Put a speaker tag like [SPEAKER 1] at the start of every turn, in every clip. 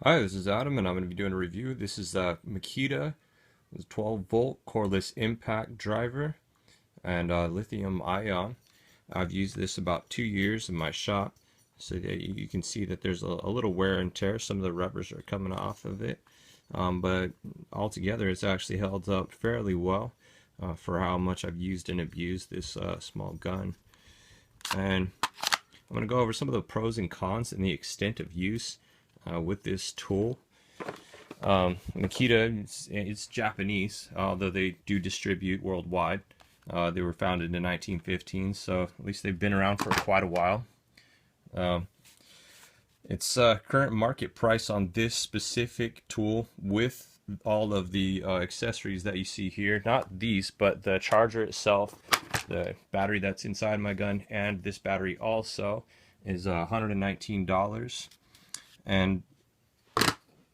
[SPEAKER 1] Hi, this is Adam, and I'm going to be doing a review. This is Makita 12-volt cordless impact driver and lithium ion. I've used this about 2 years in my shop, so that you can see that there's a little wear and tear. Some of the rubbers are coming off of it, but altogether it's actually held up fairly well for how much I've used and abused this small gun. And I'm going to go over some of the pros and cons and the extent of use with this tool. Makita, it's Japanese, although they do distribute worldwide. They were founded in 1915, so at least they've been around for quite a while. Its current market price on this specific tool, with all of the accessories that you see here, not these, but the charger itself, the battery that's inside my gun, and this battery also, is $119. And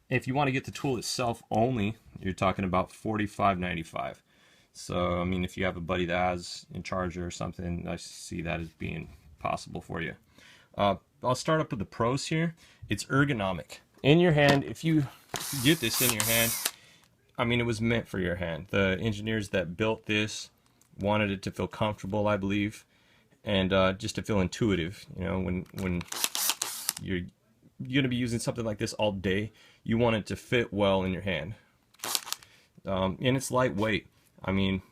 [SPEAKER 1] if you want to get the tool itself only, you're talking about $45.95. So, I mean, if you have a buddy that has a charger or something, I see that as being possible for you. I'll start up with the pros here. It's ergonomic. In your hand, if you get this in your hand, I mean, it was meant for your hand. The engineers that built this wanted it to feel comfortable, I believe, and just to feel intuitive. You know, when you're going to be using something like this all day, you want it to fit well in your hand. And it's lightweight. I mean,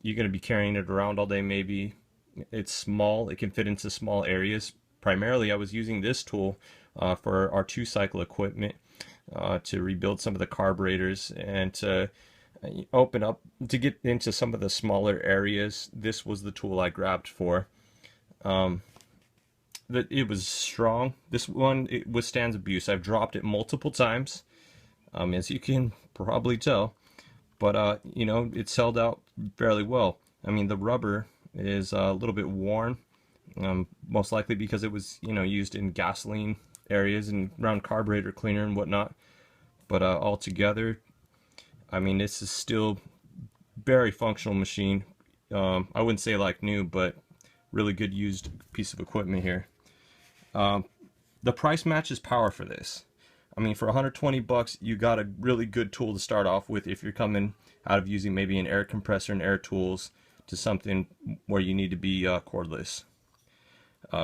[SPEAKER 1] you're going to be carrying it around all day maybe. It's small. It can fit into small areas. Primarily, I was using this tool for our 2-cycle equipment to rebuild some of the carburetors and to open up, to get into some of the smaller areas. This was the tool I grabbed for. It was strong. This one, it withstands abuse. I've dropped it multiple times, as you can probably tell, but you know, it's held out fairly well. I mean, the rubber is a little bit worn, most likely because it was, you know, used in gasoline areas and around carburetor cleaner and whatnot. But altogether, I mean, this is still very functional machine. I wouldn't say like new, but really good used piece of equipment here. The price matches power for this. I mean, for 120 bucks, you got a really good tool to start off with if you're coming out of using maybe an air compressor and air tools to something where you need to be cordless.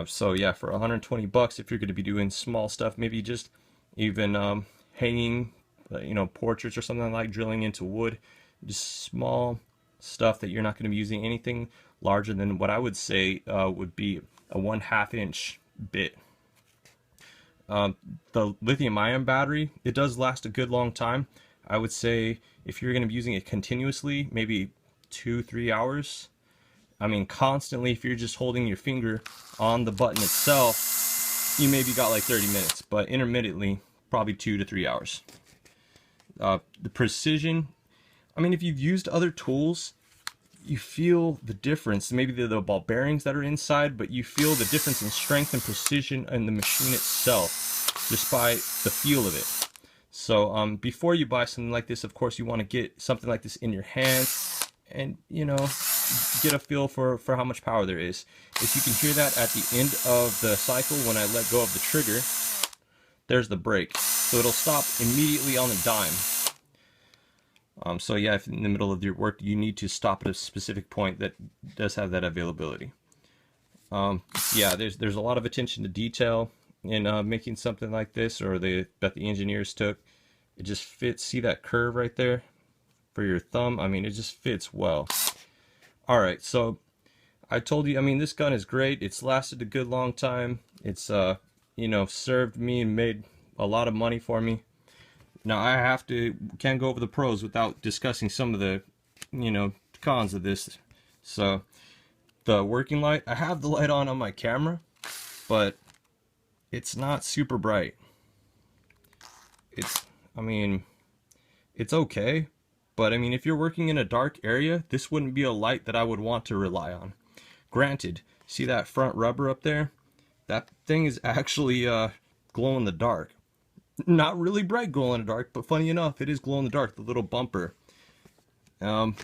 [SPEAKER 1] So yeah, for 120 bucks, if you're going to be doing small stuff, maybe just even hanging, you know, portraits or something, like drilling into wood, just small stuff that you're not going to be using anything larger than what I would say would be a 1/2 inch bit. The lithium-ion battery, it does last a good long time. I would say if you're going to be using it continuously, maybe 2-3 hours. I mean, constantly, if you're just holding your finger on the button itself, you maybe got like 30 minutes, but intermittently, probably 2 to 3 hours. The precision, I mean, if you've used other tools, you feel the difference. Maybe the ball bearings that are inside, but you feel the difference in strength and precision in the machine itself just by the feel of it. So before you buy something like this, of course, you want to get something like this in your hands and, you know, get a feel for how much power there is. If you can hear that at the end of the cycle when I let go of the trigger, there's the brake. So it'll stop immediately on the dime. So yeah, if in the middle of your work you need to stop at a specific point, that does have that availability. Yeah, there's a lot of attention to detail in making something like this, or that the engineers took. It just fits. See that curve right there for your thumb? I mean, it just fits well. All right, so I told you, I mean, this gun is great. It's lasted a good long time. It's you know, served me and made a lot of money for me. Now I can't go over the pros without discussing some of the, you know, cons of this. So the working light, I have the light on my camera, but it's not super bright. I mean, it's okay, but I mean, if you're working in a dark area, this wouldn't be a light that I would want to rely on. Granted, see that front rubber up there? That thing is actually glow in the dark. Not really bright glow in the dark, but funny enough, it is glow in the dark, the little bumper. And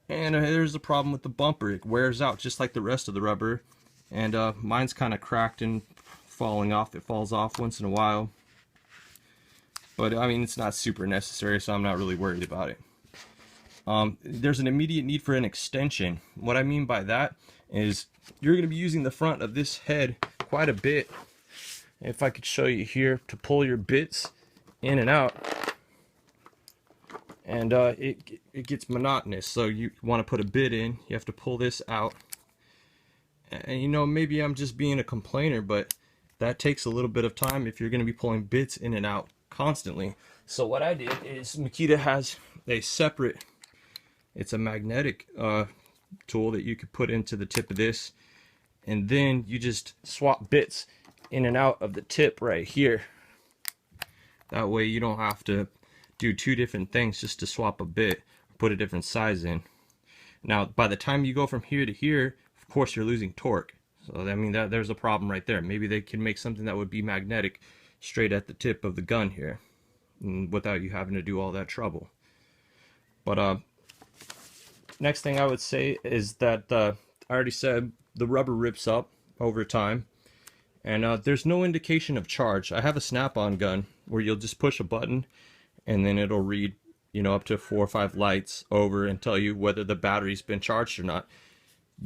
[SPEAKER 1] there's a problem with the bumper. It wears out just like the rest of the rubber. And mine's kind of cracked and falling off. It falls off once in a while. but I mean, it's not super necessary, so I'm not really worried about it. There's an immediate need for an extension. What I mean by that is you're going to be using the front of this head quite a bit. If I could show you here, to pull your bits in and out, and it gets monotonous. So you want to put a bit in, you have to pull this out. And you know, maybe I'm just being a complainer, but that takes a little bit of time if you're going to be pulling bits in and out constantly. So what I did is, Makita has a separate, it's a magnetic tool that you could put into the tip of this, and then you just swap bits in and out of the tip right here. That way you don't have to do two different things just to swap a bit, put a different size in. Now by the time you go from here to here, of course you're losing torque. So I mean, there's a problem right there. Maybe they can make something that would be magnetic straight at the tip of the gun here, without you having to do all that trouble. But next thing I would say is that I already said the rubber rips up over time, and there's no indication of charge. I have a snap-on gun where you'll just push a button and then it'll read, you know, up to 4 or 5 lights over and tell you whether the battery's been charged or not.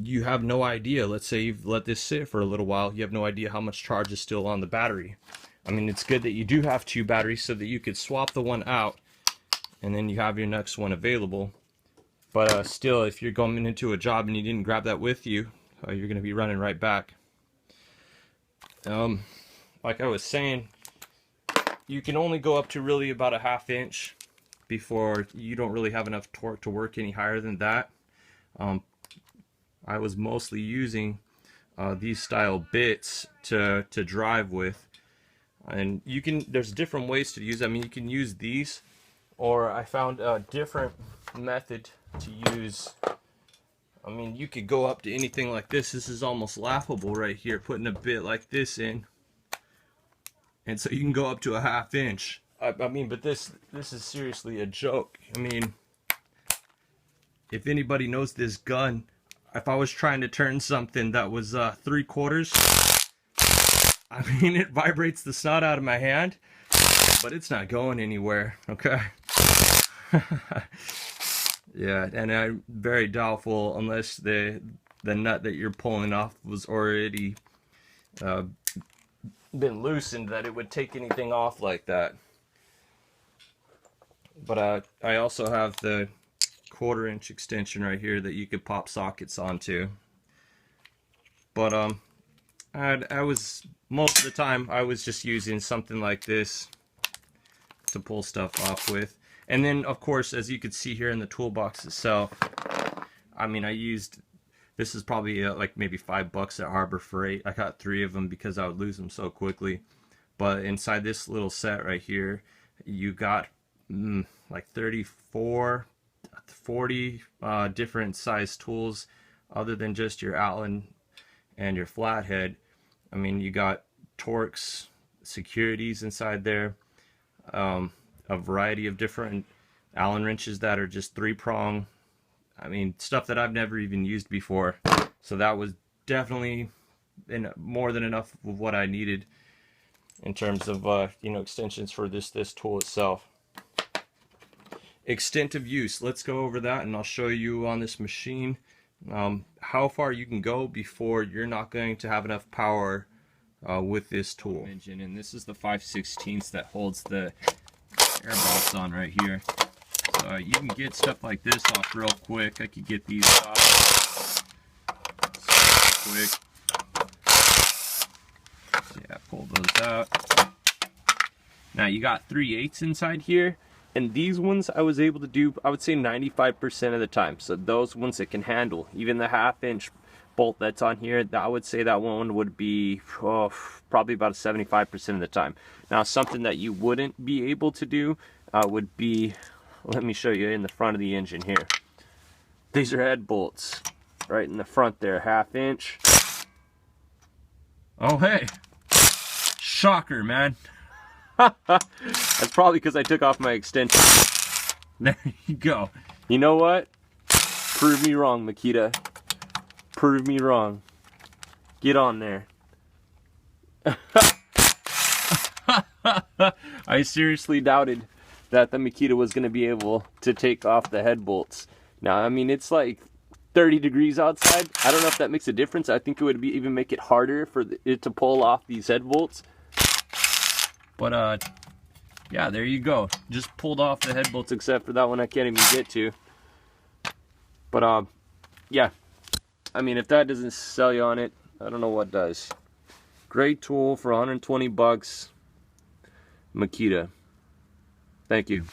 [SPEAKER 1] You have no idea. Let's say you've let this sit for a little while, you have no idea how much charge is still on the battery. I mean, it's good that you do have 2 batteries so that you could swap the one out and then you have your next one available. But still, if you're going into a job and you didn't grab that with you, you're going to be running right back. Like I was saying, you can only go up to really about a 1/2 inch before you don't really have enough torque to work any higher than that. I was mostly using these style bits to drive with, and you can, there's different ways to use. I mean, you can use these, or I found a different method to use. I mean, you could go up to anything like this. This is almost laughable right here, putting a bit like this in, and so you can go up to a 1/2 inch. I mean, but this is seriously a joke. I mean, if anybody knows this gun, if I was trying to turn something that was 3/4, I mean, it vibrates the snot out of my hand, but it's not going anywhere, okay? Yeah, and I'm very doubtful, unless the nut that you're pulling off was already been loosened, that it would take anything off like that. But I also have the 1/4 inch extension right here that you could pop sockets onto. But I was, most of the time I was just using something like this to pull stuff off with. And then of course, as you can see here in the toolbox itself, I mean, I used, this is probably like maybe $5 at Harbor Freight. I got 3 of them because I would lose them so quickly. But inside this little set right here, you got like 34, 40 different size tools, other than just your Allen and your flathead. I mean, you got Torx, securities inside there, a variety of different Allen wrenches that are just 3-prong. I mean, stuff that I've never even used before. So that was definitely more than enough of what I needed in terms of you know, extensions for this tool itself. Extent of use, let's go over that, and I'll show you on this machine how far you can go before you're not going to have enough power with this tool. Engine, and this is the 5/16 that holds the air bolts on right here. So you can get stuff like this off real quick. I could get these off quick. So yeah, pull those out. Now you got 3/8 inside here. And these ones I was able to do, I would say 95% of the time. So those ones it can handle. Even the 1/2 inch bolt that's on here, I would say that one would be probably about 75% of the time. Now something that you wouldn't be able to do would be, let me show you in the front of the engine here. These are head bolts right in the front there, 1/2 inch. Oh hey, shocker, man. That's probably because I took off my extension. There you go. You know what? Prove me wrong, Makita. Prove me wrong. Get on there. I seriously doubted that the Makita was going to be able to take off the head bolts. Now, I mean, it's like 30 degrees outside. I don't know if that makes a difference. I think it would even make it harder for it to pull off these head bolts. But yeah, there you go. Just pulled off the head bolts, except for that one I can't even get to. But yeah, I mean, if that doesn't sell you on it, I don't know what does. Great tool for 120 bucks. Makita. Thank you.